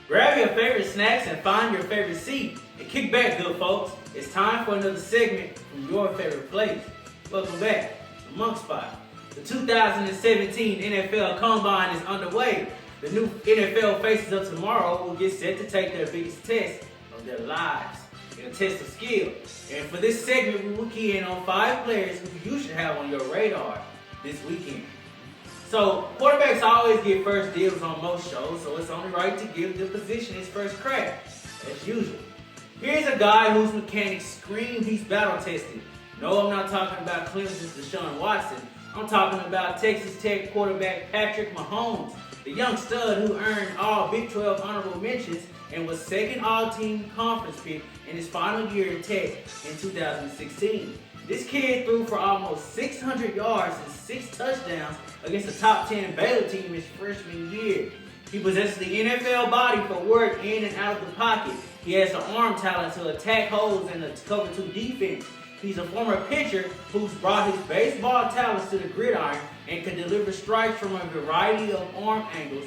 Grab your favorite snacks and find your favorite seat. And kick back, good folks. It's time for another segment from your favorite place. Welcome back to Monk Spot. The 2017 NFL Combine is underway. The new NFL faces of tomorrow will get set to take their biggest test of their lives in a test of skill. And for this segment, we will key in on 5 players who you should have on your radar this weekend. So, quarterbacks always get first dibs on most shows, so it's only right to give the position his first crack, as usual. Here's a guy whose mechanics scream he's battle tested. No, I'm not talking about Clemson's Deshaun Watson. I'm talking about Texas Tech quarterback Patrick Mahomes, the young stud who earned all Big 12 honorable mentions and was second all-team conference pick in his final year in Tech in 2016. This kid threw for almost 600 yards and 6 touchdowns against the top 10 Baylor team his freshman year. He possesses the NFL body for work in and out of the pocket. He has the arm talent to attack holes in the cover 2 defense. He's a former pitcher who's brought his baseball talents to the gridiron and can deliver strikes from a variety of arm angles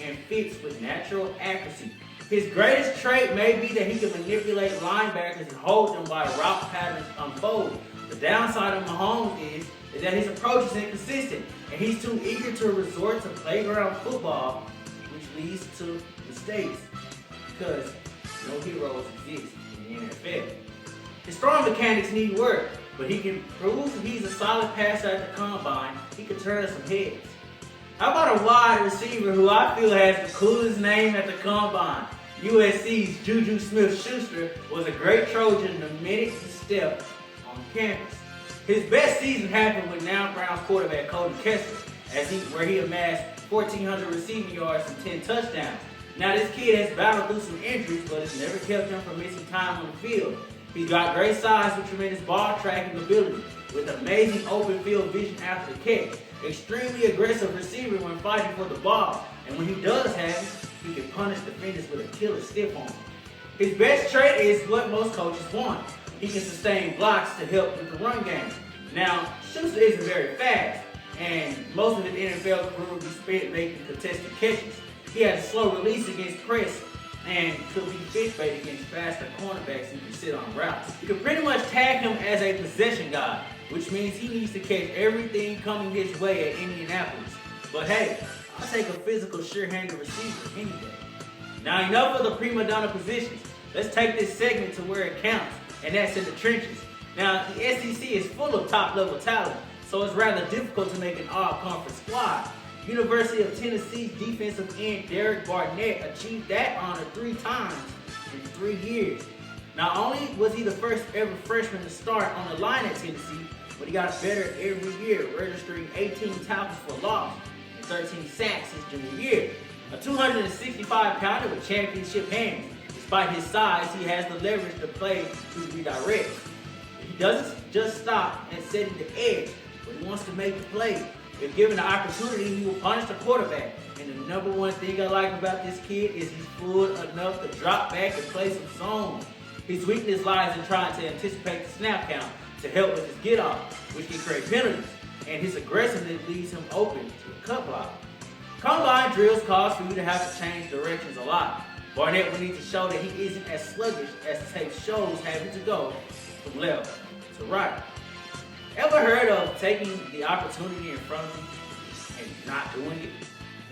and fits with natural accuracy. His greatest trait may be that he can manipulate linebackers and hold them while route patterns unfold. The downside of Mahomes is that his approach is inconsistent, and he's too eager to resort to playground football, which leads to mistakes, because no heroes exist in the NFL. His throwing mechanics need work, but he can prove he's a solid passer at the combine. He can turn some heads. How about a wide receiver who I feel has the coolest name at the combine? USC's Juju Smith-Schuster was a great Trojan the minute he stepped on campus. His best season happened with now Browns quarterback Cody Kessler, where he amassed 1,400 receiving yards and 10 touchdowns. Now this kid has battled through some injuries, but it's never kept him from missing time on the field. He's got great size with tremendous ball tracking ability, with amazing open field vision after the catch. Extremely aggressive receiver when fighting for the ball, and when he does have it, he can punish defenders with a killer stiff arm. His best trait is what most coaches want. He can sustain blocks to help with the run game. Now, Schuster isn't very fast, and most of his NFL career will be spent making contested catches. He has a slow release against press and could be fish bait against faster cornerbacks who can sit on routes. You can pretty much tag him as a possession guy, which means he needs to catch everything coming his way at Indianapolis. But hey, I'll take a physical, sure-handed receiver any day. Now enough of the prima donna positions. Let's take this segment to where it counts, and that's in the trenches. Now, the SEC is full of top-level talent, so it's rather difficult to make an all-conference squad. University of Tennessee's defensive end Derek Barnett achieved that honor 3 times in 3 years. Not only was he the first ever freshman to start on the line at Tennessee, but he got better every year, registering 18 tackles for loss and 13 sacks his junior year. A 265-pounder with championship hands. Despite his size, he has the leverage to play to redirect. He doesn't just stop at setting the edge, but he wants to make the play. If given the opportunity, he will punish the quarterback. And the number one thing I like about this kid is he's full enough to drop back and play some zone. His weakness lies in trying to anticipate the snap count to help with his get-off, which can create penalties. And his aggressiveness leaves him open to a cut block. Combine drills cause for you to have to change directions a lot. Barnett will need to show that he isn't as sluggish as the tape shows having to go from left to right. Ever heard of taking the opportunity in front of you and not doing it?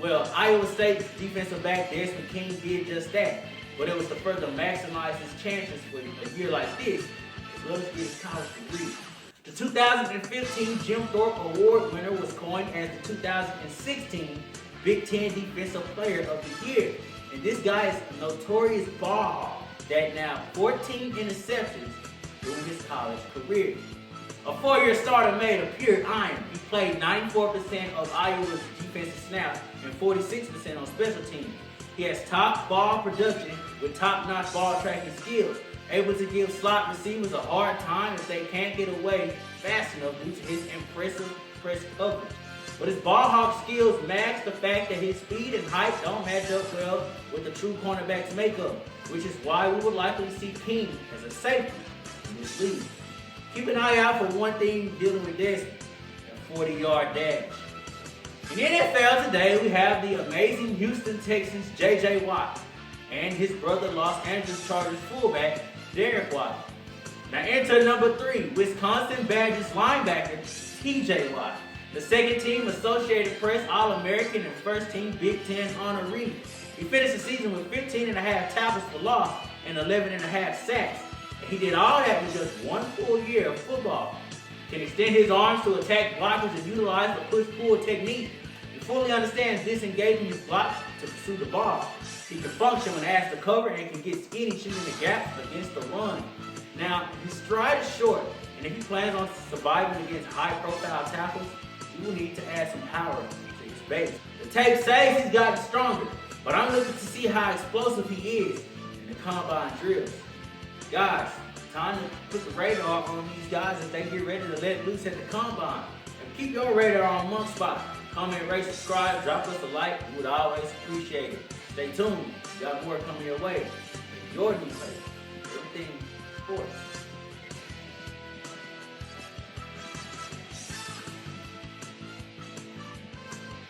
Well, Iowa State's defensive back Desmond King did just that, but it was to further maximize his chances for a year like this, as well as get his college degree. The 2015 Jim Thorpe Award winner was coined as the 2016 Big Ten Defensive Player of the Year, and this guy is a notorious ball hawk that now 14 interceptions during his college career. A 4-year starter made of pure iron. He played 94% of Iowa's defensive snaps and 46% on special teams. He has top ball production with top-notch ball tracking skills, able to give slot receivers a hard time if they can't get away fast enough due to his impressive press coverage. But his ball hawk skills match the fact that his speed and height don't match up well with the true cornerback's makeup, which is why we would likely see King as a safety in this league. Keep an eye out for one thing dealing with Desmond, a 40-yard dash. In the NFL today, we have the amazing Houston Texans' J.J. Watt and his brother Los Angeles Chargers fullback, Derek Watt. Now enter number 3, Wisconsin Badgers linebacker, TJ Watt, the second team Associated Press All-American and first team Big Ten honoree. He finished the season with 15.5 tackles for loss and 11.5 sacks. And he did all that with just 1 full year of football. Can extend his arms to attack blockers and utilize the push-pull technique. He fully understands disengaging his block to pursue the ball. He can function when asked to cover and can get skinny shooting the gaps against the run. Now, his stride is short, and if he plans on surviving against high-profile tackles, he will need to add some power to his base. The tape says he's gotten stronger, but I'm looking to see how explosive he is in the combine drills. Guys, time to put the radar on these guys as they get ready to let loose at the combine. And keep your radar on Monk Spot. Comment, rate, subscribe, drop us a like. We would always appreciate it. Stay tuned. We got more coming your way. Your new place. Everything sports.